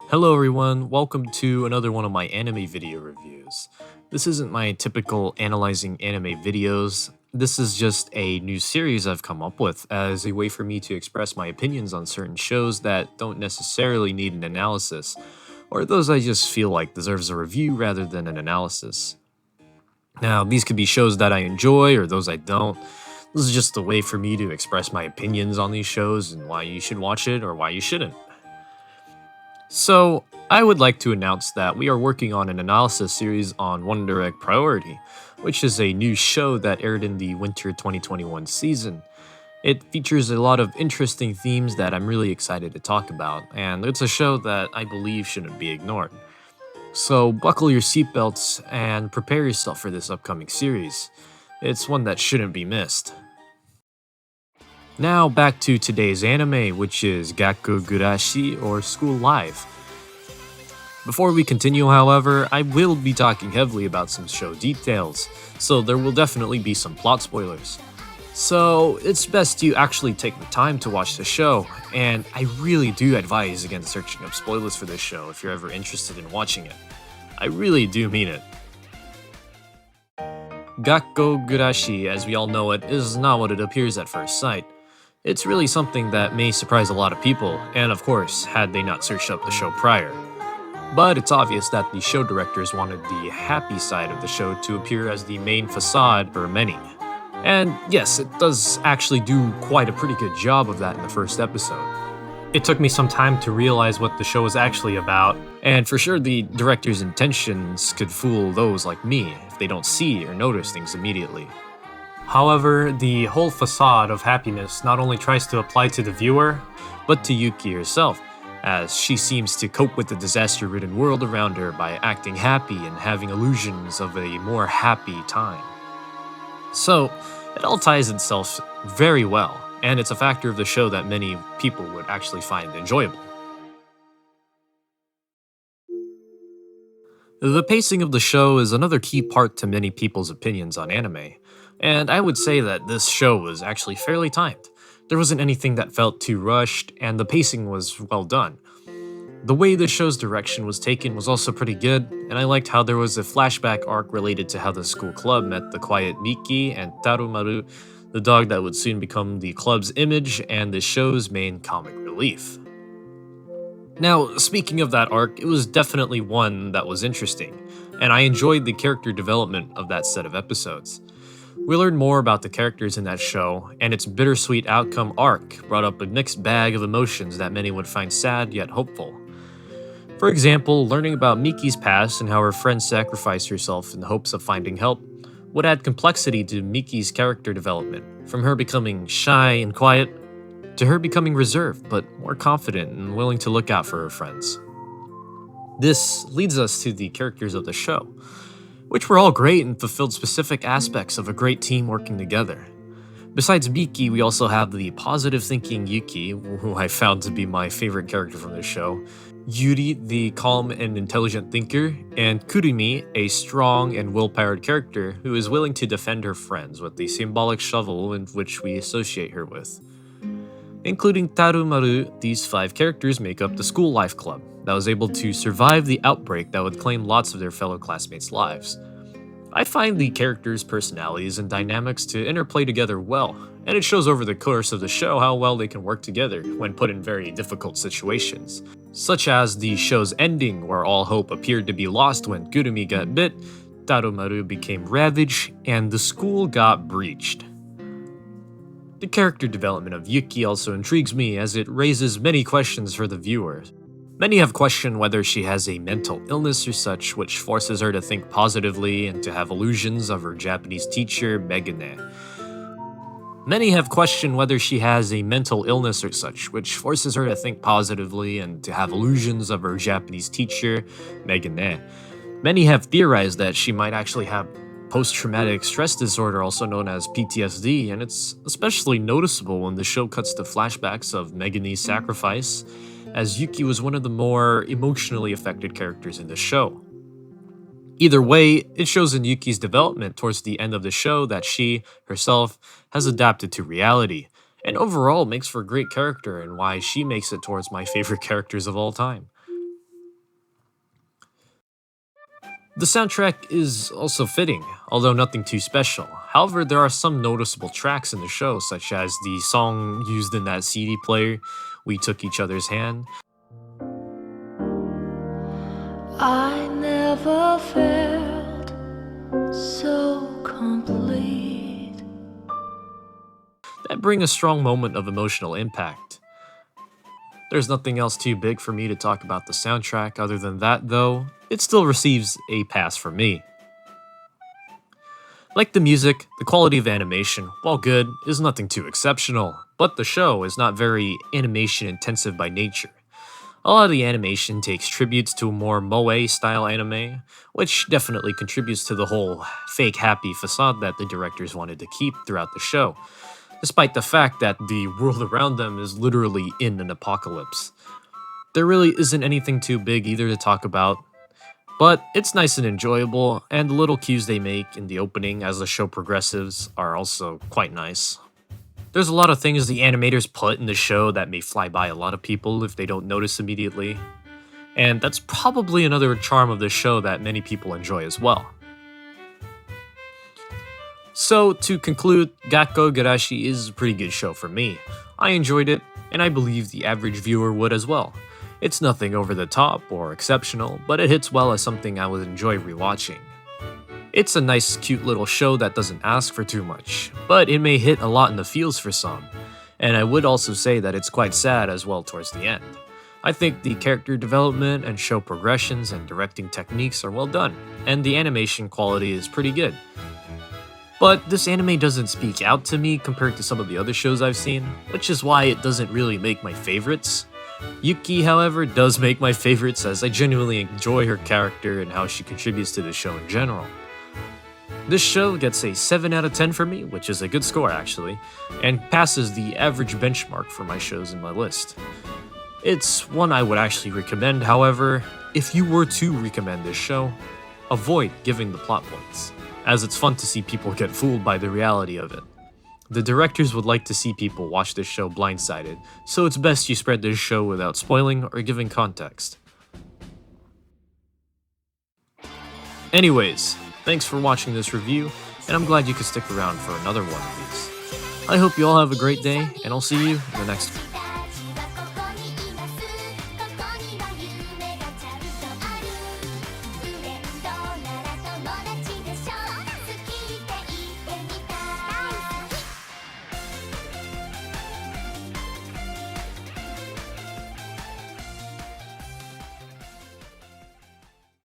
Hello everyone, welcome to another one of my anime video reviews. This isn't my typical analyzing anime videos. This is just a new series I've come up with as a way for me to express my opinions on certain shows that don't necessarily need an analysis, or those I just feel like deserves a review rather than an analysis. Now, these could be shows that I enjoy or those I don't. This is just a way for me to express my opinions on these shows and why you should watch it or why you shouldn't. So, I would like to announce that we are working on an analysis series on One Direct Priority, which is a new show that aired in the winter 2021 season. It features a lot of interesting themes that I'm really excited to talk about, and it's a show that I believe shouldn't be ignored. So, buckle your seatbelts and prepare yourself for this upcoming series. It's one that shouldn't be missed. Now back to today's anime, which is Gakkougurashi or School Life. Before we continue, however, I will be talking heavily about some show details, so there will definitely be some plot spoilers. So it's best you actually take the time to watch the show, and I really do advise against searching up spoilers for this show if you're ever interested in watching it. I really do mean it. Gakkougurashi, as we all know it, is not what it appears at first sight. It's really something that may surprise a lot of people, and of course, had they not searched up the show prior. But it's obvious that the show directors wanted the happy side of the show to appear as the main facade for many. And yes, it does actually do quite a pretty good job of that in the first episode. It took me some time to realize what the show was actually about, and for sure the director's intentions could fool those like me if they don't see or notice things immediately. However, the whole facade of happiness not only tries to apply to the viewer, but to Yuki herself, as she seems to cope with the disaster-ridden world around her by acting happy and having illusions of a more happy time. So, it all ties itself very well, and it's a factor of the show that many people would actually find enjoyable. The pacing of the show is another key part to many people's opinions on anime, and I would say that this show was actually fairly timed. There wasn't anything that felt too rushed, and the pacing was well done. The way the show's direction was taken was also pretty good, and I liked how there was a flashback arc related to how the school club met the quiet Miki and Tarumaru, the dog that would soon become the club's image and the show's main comic relief. Now, speaking of that arc, it was definitely one that was interesting, and I enjoyed the character development of that set of episodes. We learned more about the characters in that show, and its bittersweet outcome arc brought up a mixed bag of emotions that many would find sad yet hopeful. For example, learning about Miki's past and how her friend sacrificed herself in the hopes of finding help would add complexity to Miki's character development, from her becoming shy and quiet to her becoming reserved but more confident and willing to look out for her friends. This leads us to the characters of the show, which were all great and fulfilled specific aspects of a great team working together. Besides Miki, we also have the positive thinking Yuki, who I found to be my favorite character from the show, Yuri, the calm and intelligent thinker, and Kurumi, a strong and will-powered character who is willing to defend her friends with the symbolic shovel in which we associate her with. Including Tarumaru, these 5 characters make up the School Life Club that was able to survive the outbreak that would claim lots of their fellow classmates' lives. I find the characters' personalities and dynamics to interplay together well, and it shows over the course of the show how well they can work together when put in very difficult situations, such as the show's ending where all hope appeared to be lost when Kurumi got bit, Tarumaru became ravaged, and the school got breached. The character development of Yuki also intrigues me as it raises many questions for the viewer. Many have questioned whether she has a mental illness or such, which forces her to think positively and to have illusions of her Japanese teacher, Megane. Many have questioned whether she has a mental illness or such, which forces her to think positively and to have illusions of her Japanese teacher, Megane. Many have theorized that she might actually have post-traumatic stress disorder, also known as PTSD, and it's especially noticeable when the show cuts to flashbacks of Megane's sacrifice, as Yuki was one of the more emotionally affected characters in the show. Either way, it shows in Yuki's development towards the end of the show that she, herself, has adapted to reality, and overall makes for a great character and why she makes it towards my favorite characters of all time. The soundtrack is also fitting, although nothing too special. However, there are some noticeable tracks in the show, such as the song used in that CD player, We Took Each Other's Hand. I never felt so complete. That bring a strong moment of emotional impact. There's nothing else too big for me to talk about the soundtrack other than that, though, it still receives a pass from me. Like the music, the quality of animation, while good, is nothing too exceptional, but the show is not very animation intensive by nature. A lot of the animation takes tributes to a more moe style anime, which definitely contributes to the whole fake happy facade that the directors wanted to keep throughout the show, despite the fact that the world around them is literally in an apocalypse. There really isn't anything too big either to talk about, but it's nice and enjoyable, and the little cues they make in the opening as the show progresses are also quite nice. There's a lot of things the animators put in the show that may fly by a lot of people if they don't notice immediately, and that's probably another charm of the show that many people enjoy as well. So, to conclude, Gakkougurashi is a pretty good show for me. I enjoyed it, and I believe the average viewer would as well. It's nothing over the top or exceptional, but it hits well as something I would enjoy rewatching. It's a nice, cute little show that doesn't ask for too much, but it may hit a lot in the feels for some, and I would also say that it's quite sad as well towards the end. I think the character development and show progressions and directing techniques are well done, and the animation quality is pretty good. But this anime doesn't speak out to me compared to some of the other shows I've seen, which is why it doesn't really make my favorites. Yuki, however, does make my favorites as I genuinely enjoy her character and how she contributes to the show in general. This show gets a 7 out of 10 for me, which is a good score actually, and passes the average benchmark for my shows in my list. It's one I would actually recommend, however, if you were to recommend this show, avoid giving the plot points, as it's fun to see people get fooled by the reality of it. The directors would like to see people watch this show blindsided, so it's best you spread this show without spoiling or giving context. Anyways, thanks for watching this review, and I'm glad you could stick around for another one of these. I hope you all have a great day, and I'll see you in the next one.